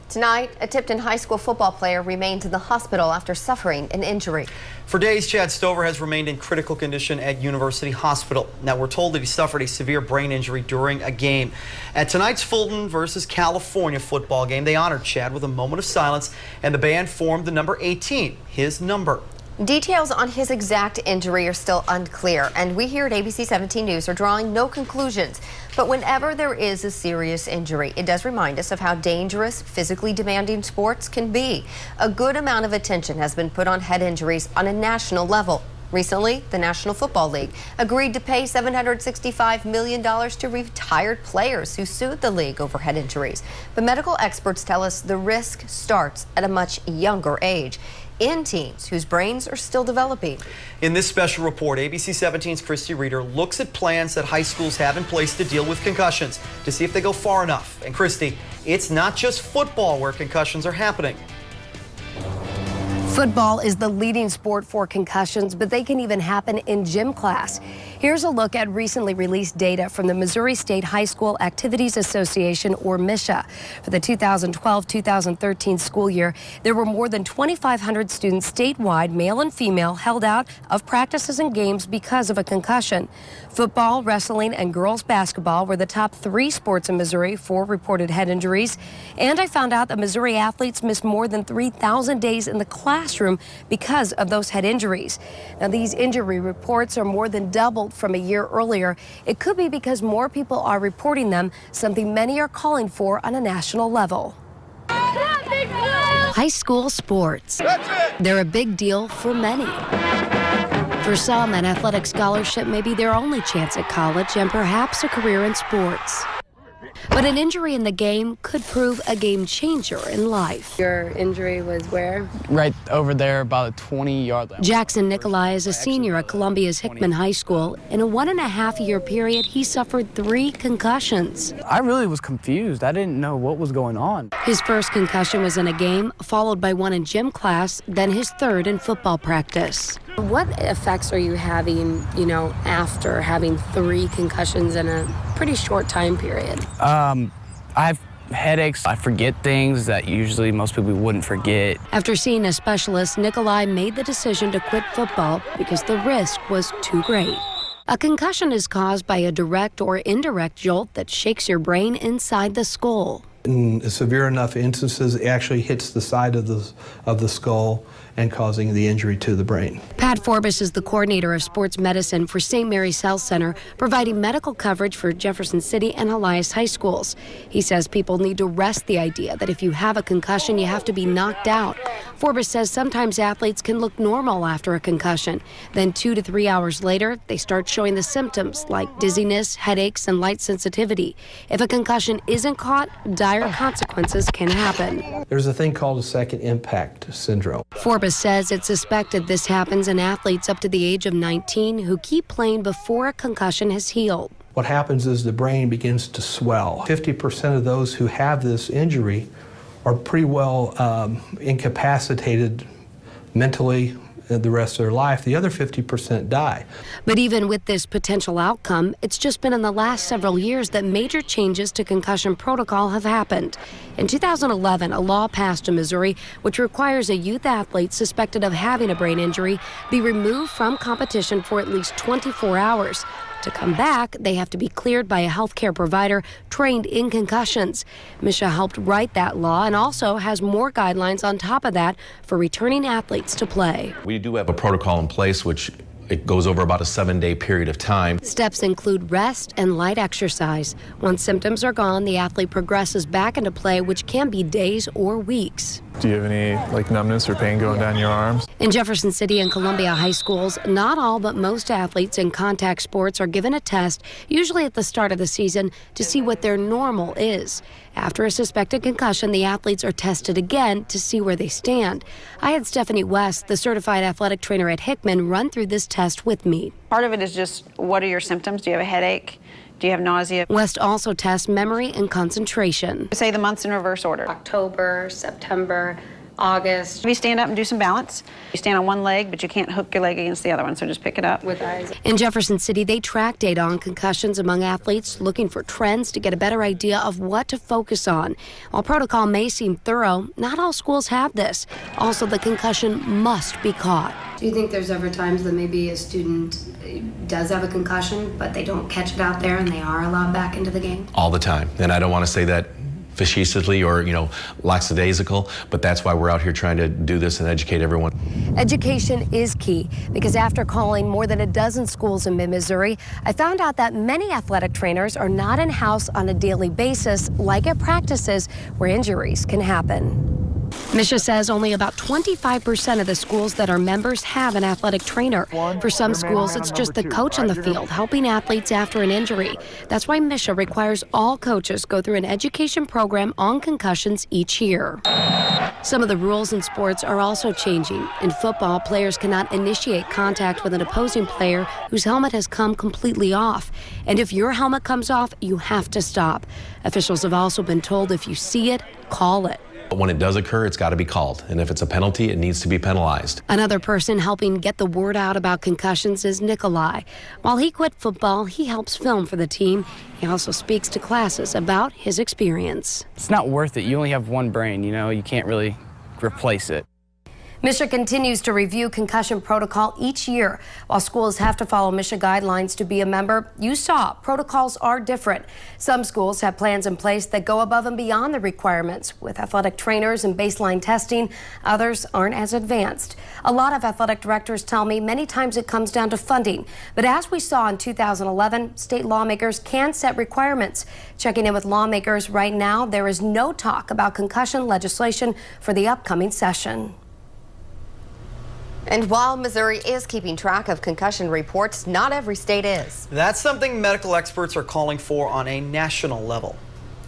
Tonight, a Tipton High School football player remains in the hospital after suffering an injury. For days, Chad Stover has remained in critical condition at University Hospital. Now, we're told that he suffered a severe brain injury during a game. At tonight's Fulton versus California football game, they honored Chad with a moment of silence, and the band formed the number 18, his number. Details on his exact injury are still unclear, and we here at ABC 17 News are drawing no conclusions. But whenever there is a serious injury, it does remind us of how dangerous, physically demanding sports can be. A good amount of attention has been put on head injuries on a national level. Recently, the National Football League agreed to pay $765 million to retired players who sued the league over head injuries. But medical experts tell us the risk starts at a much younger age, in teens whose brains are still developing. In this special report, ABC 17's Christy Reeder looks at plans that high schools have in place to deal with concussions to see if they go far enough. And Christy, it's not just football where concussions are happening. Football is the leading sport for concussions, but they can even happen in gym class. Here's a look at recently released data from the Missouri State High School Activities Association, or MSHA. For the 2012-2013 school year, there were more than 2,500 students statewide, male and female, held out of practices and games because of a concussion. Football, wrestling, and girls basketball were the top 3 sports in Missouri for reported head injuries. And I found out that Missouri athletes missed more than 3,000 days in the classroom because of those head injuries. Now, these injury reports are more than doubled from a year earlier. It could be because more people are reporting them, something many are calling for on a national level. High school sports. They're a big deal for many. For some, an athletic scholarship may be their only chance at college and perhaps a career in sports. But an injury in the game could prove a game changer in life. Your injury was where? Right over there, about a 20-yard line. Jackson Nikolai is a senior at Columbia's Hickman High School. In a 1.5-year period, he suffered 3 concussions. I really was confused. I didn't know what was going on. His first concussion was in a game, followed by one in gym class, then his third in football practice. What effects are you having, after having 3 concussions in a pretty short time period? I have headaches. I forget things that usually most people wouldn't forget. After seeing a specialist, Nikolai made the decision to quit football because the risk was too great. A concussion is caused by a direct or indirect jolt that shakes your brain inside the skull. In severe enough instances, it actually hits the side of the skull and causing the injury to the brain. Pat Forbes is the coordinator of sports medicine for St. Mary's Health Center, providing medical coverage for Jefferson City and Elias high schools. He says people need to rest the idea that if you have a concussion, you have to be knocked out. Forbes says sometimes athletes can look normal after a concussion. Then 2 to 3 hours later, they start showing the symptoms like dizziness, headaches, and light sensitivity. If a concussion isn't caught, dire consequences can happen. There's a thing called a second impact syndrome. Forbes says it's suspected this happens in athletes up to the age of 19 who keep playing before a concussion has healed. What happens is the brain begins to swell. 50% of those who have this injury are pretty well incapacitated mentally the rest of their life. The other 50% die. But even with this potential outcome, it's just been in the last several years that major changes to concussion protocol have happened. In 2011, a law passed in Missouri which requires a youth athlete suspected of having a brain injury be removed from competition for at least 24 hours. To come back, they have to be cleared by a healthcare provider trained in concussions. MSHA helped write that law and also has more guidelines on top of that for returning athletes to play. We do have a protocol in place which it goes over about a 7-day period of time. Steps include rest and light exercise. Once symptoms are gone, the athlete progresses back into play, which can be days or weeks. Do you have any numbness or pain going down your arms? In Jefferson City and Columbia high schools, not all but most athletes in contact sports are given a test, usually at the start of the season, to see what their normal is. After a suspected concussion, the athletes are tested again to see where they stand. I had Stephanie West, the certified athletic trainer at Hickman, run through this test with me. Part of it is just, what are your symptoms? Do you have a headache? Do you have nausea? West also tests memory and concentration. Say the months in reverse order. October, September, August. If you stand up and do some balance, you stand on one leg, but you can't hook your leg against the other one, so just pick it up. With eyes. In Jefferson City, they track data on concussions among athletes, looking for trends to get a better idea of what to focus on. While protocol may seem thorough, not all schools have this. Also, the concussion must be caught. Do you think there's ever times that maybe a student does have a concussion, but they don't catch it out there and they are allowed back into the game? All the time. And I don't want to say that facetiously or, lackadaisical, but that's why we're out here trying to do this and educate everyone. Education is key, because after calling more than a dozen schools in mid-Missouri, I found out that many athletic trainers are not in-house on a daily basis, like at practices where injuries can happen. Misha says only about 25% of the schools that are members have an athletic trainer. For some schools, it's just the coach on the field helping athletes after an injury. That's why Misha requires all coaches go through an education program on concussions each year. Some of the rules in sports are also changing. In football, players cannot initiate contact with an opposing player whose helmet has come completely off. And if your helmet comes off, you have to stop. Officials have also been told if you see it, call it. But when it does occur, it's got to be called. And if it's a penalty, it needs to be penalized. Another person helping get the word out about concussions is Nikolai. While he quit football, he helps film for the team. He also speaks to classes about his experience. It's not worth it. You only have one brain, you can't really replace it. Misha continues to review concussion protocol each year. While schools have to follow Misha guidelines to be a member, you saw protocols are different. Some schools have plans in place that go above and beyond the requirements with athletic trainers and baseline testing. Others aren't as advanced. A lot of athletic directors tell me many times it comes down to funding. But as we saw in 2011, state lawmakers can set requirements. Checking in with lawmakers right now, there is no talk about concussion legislation for the upcoming session. And while Missouri is keeping track of concussion reports, not every state is. That's something medical experts are calling for on a national level.